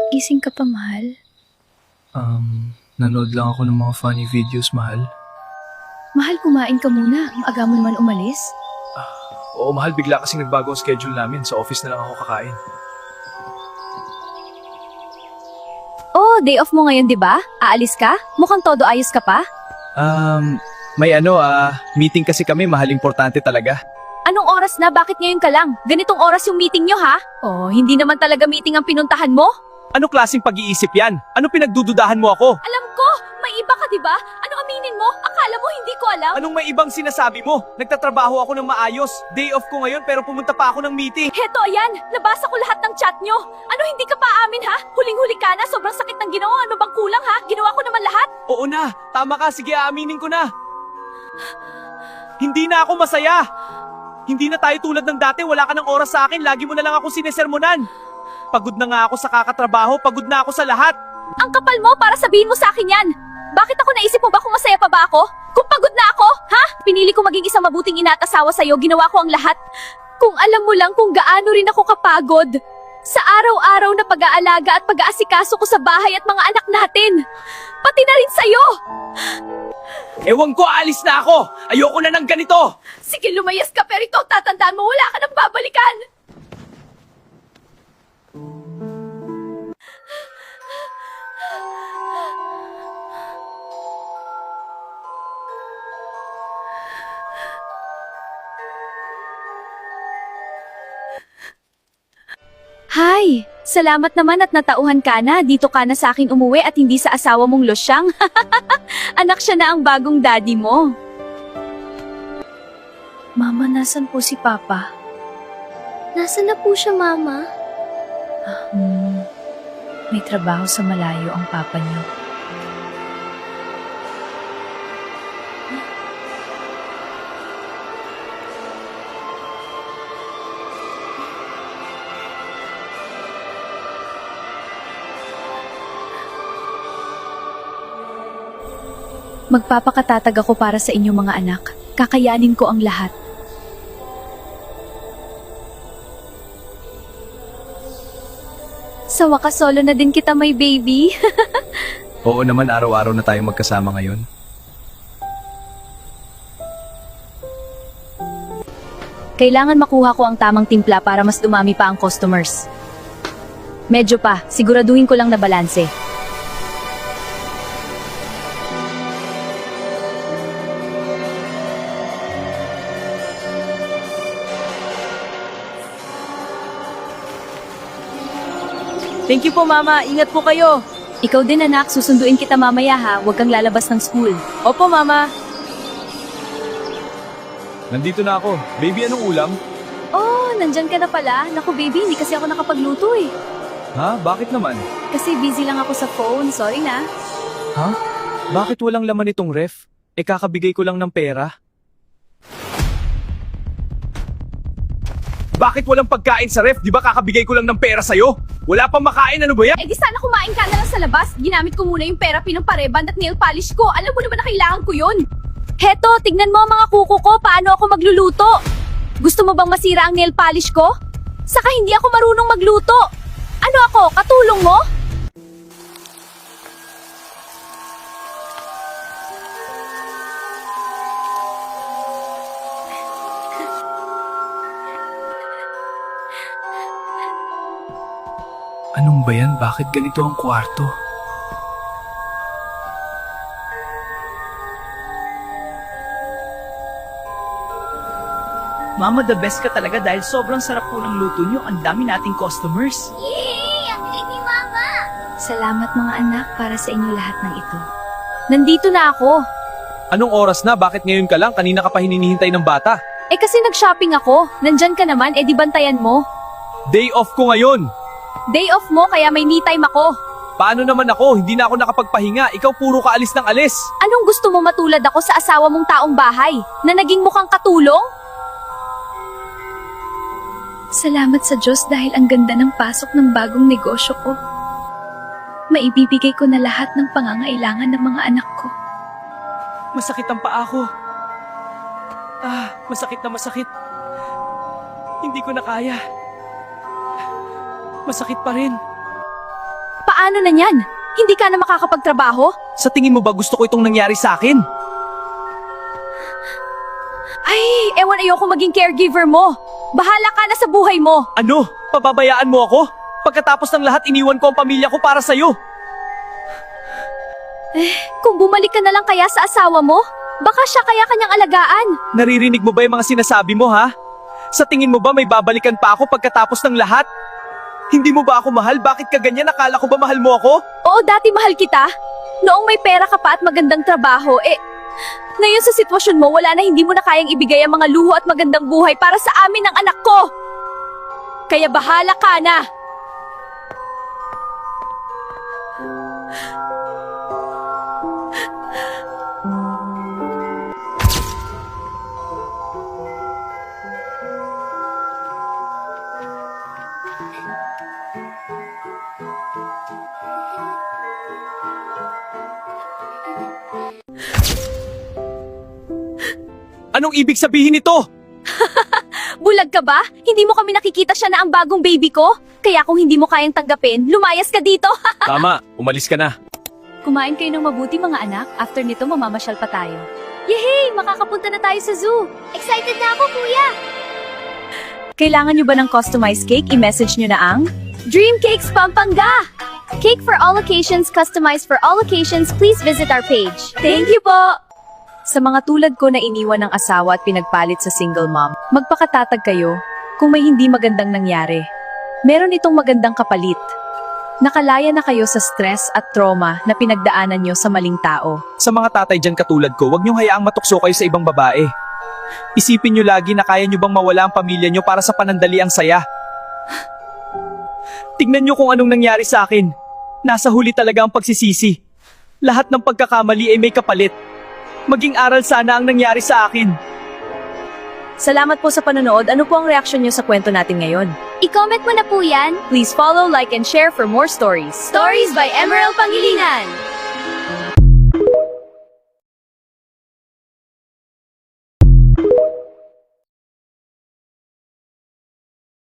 Gising ka pa, mahal? Nanood lang ako ng mga funny videos, mahal. Mahal, kumain ka muna. Ang aga mo naman umalis. Oo, mahal, bigla kasing nagbago ang schedule namin. Sa office na lang ako kakain. Oh, day off mo ngayon, di ba? Aalis ka? Mukhang todo ayos ka pa? May meeting kasi kami, mahal, importante talaga. Anong oras na? Bakit ngayon ka lang? Ganitong oras yung meeting nyo, ha? Oh, hindi naman talaga meeting ang pinuntahan mo? Ano klaseng pag-iisip yan? Ano pinagdududahan mo ako? Alam ko! May iba ka, di ba? Ano aminin mo? Akala mo hindi ko alam? Anong may ibang sinasabi mo? Nagtatrabaho ako ng maayos. Day off ko ngayon pero pumunta pa ako ng meeting. Heto, ayan! Nabasa ko lahat ng chat nyo! Ano, hindi ka pa amin, ha? Huling-huli ka na, sobrang sakit ng ginawa. Ano bang kulang, ha? Ginawa ko naman lahat. Oo na, tama ka. Sige, aaminin ko na. Hindi na ako masaya. Hindi na tayo tulad ng dati. Wala ka ng oras sa akin. Lagi mo na lang ako sinesermonan. Pagod na nga ako sa kakatrabaho. Pagod na ako sa lahat. Ang kapal mo para sabihin mo sa akin yan! Bakit ako naisip mo ba kung masaya pa ba ako? Kung pagod na ako, ha? Pinili ko maging isang mabuting ina at asawa sa'yo, ginawa ko ang lahat. Kung alam mo lang kung gaano rin ako kapagod. Sa araw-araw na pag-aalaga at pag-aasikaso ko sa bahay at mga anak natin. Pati na rin sa'yo! Ewan ko, alis na ako. Ayoko na ng ganito. Sige, lumayas ka, pero ito, tatandaan mo, wala ka nang babalikan! Hi! Salamat naman at natauhan ka na. Dito ka na sa akin umuwi at hindi sa asawa mong losyang. Anak siya na ang bagong daddy mo. Mama, nasan po si Papa? Nasaan na po siya, Mama? May trabaho sa malayo ang Papa niyo. Magpapakatatag ako para sa inyong mga anak. Kakayanin ko ang lahat. Sa wakas, solo na din kita, may baby. Oo naman, araw-araw na tayo magkasama ngayon. Kailangan makuha ko ang tamang timpla para mas dumami pa ang customers. Medyo pa, siguraduhin ko lang na balanse. Thank you po, Mama. Ingat po kayo. Ikaw din, anak, susunduin kita mamaya, ha. Huwag kang lalabas ng school. Opo, Mama. Nandito na ako. Baby, anong ulam? Oh, nandyan ka na pala. Naku, baby, hindi kasi ako nakapagluto eh. Ha? Bakit naman? Kasi busy lang ako sa phone. Sorry na. Ha? Bakit walang laman itong ref? Kakabigay ko lang ng pera. Bakit walang pagkain sa ref? Di ba kakabigay ko lang ng pera sa'yo? Wala pang makain, ano ba yan? Eh di sana kumain ka na lang sa labas. Ginamit ko muna yung pera, pinampareband at nail polish ko. Alam mo naman na kailangan ko yun. Heto, tignan mo ang mga kuko ko. Paano ako magluluto? Gusto mo bang masira ang nail polish ko? Saka hindi ako marunong magluto. Ano ako, katulong mo? Anong ba yan? Bakit ganito ang kwarto? Mama, the best ka talaga dahil sobrang sarap po ng luto nyo. Ang dami nating customers. Yay! Ang galing ni Mama! Salamat mga anak para sa inyo lahat ng ito. Nandito na ako. Anong oras na? Bakit ngayon ka lang? Kanina ka pa hininihintay ng bata. Eh kasi nag-shopping ako. Nandyan ka naman, eh di bantayan mo. Day off ko ngayon. Day off mo kaya may me time ako. Paano naman ako? Hindi na ako nakapagpahinga. Ikaw puro ka alis ng alis. Anong gusto mo matulad ako sa asawa mong taong bahay? Na naging mukhang katulong? Salamat sa Diyos dahil ang ganda ng pasok ng bagong negosyo ko. Maibibigay ko na lahat ng pangangailangan ng mga anak ko. Masakit ang paa ko. Masakit na masakit. Hindi ko na kaya. Masakit pa rin. Paano na yan? Hindi ka na makakapagtrabaho? Sa tingin mo ba gusto ko itong nangyari sa akin? Ay, ewan ayoko maging caregiver mo. Bahala ka na sa buhay mo. Ano? Pababayaan mo ako? Pagkatapos ng lahat, iniwan ko ang pamilya ko para sa'yo. Kung bumalik ka na lang kaya sa asawa mo, baka siya kaya kanyang alagaan. Naririnig mo ba yung mga sinasabi mo, ha? Sa tingin mo ba may babalikan pa ako pagkatapos ng lahat? Hindi mo ba ako mahal? Bakit ka ganyan? Akala ko ba mahal mo ako? Oo, dati mahal kita. Noong may pera ka pa at magandang trabaho, ngayon sa sitwasyon mo, wala na, hindi mo na kayang ibigay ang mga luho at magandang buhay para sa amin ng anak ko. Kaya bahala ka na. Anong ibig sabihin nito? Bulag ka ba? Hindi mo kami nakikita siya na ang bagong baby ko? Kaya kung hindi mo kayang tanggapin, lumayas ka dito. Tama, umalis ka na. Kumain kayo ng mabuti mga anak. After nito, mamamasyal pa tayo. Yehey! Makakapunta na tayo sa zoo. Excited na ako, kuya! Kailangan nyo ba ng customized cake? I-message nyo na ang Dream Cakes Pampanga! Cake for all occasions, customized for all occasions, please visit our page. Thank you po! Sa mga tulad ko na iniwan ng asawa at pinagpalit sa single mom, magpakatatag kayo kung may hindi magandang nangyari. Meron itong magandang kapalit. Nakalaya na kayo sa stress at trauma na pinagdaanan nyo sa maling tao. Sa mga tatay dyan katulad ko, huwag niyong hayaang matukso kayo sa ibang babae. Isipin niyo lagi na kaya niyo bang mawala ang pamilya niyo para sa panandali ang saya. Tignan niyo kung anong nangyari sa akin. Nasa huli talaga ang pagsisisi. Lahat ng pagkakamali ay may kapalit. Maging aral sana ang nangyari sa akin. Salamat po sa panonood. Ano po ang reaksyon nyo sa kwento natin ngayon? I-comment mo na po yan. Please follow, like, and share for more stories. Stories by Emerald Pangilinan.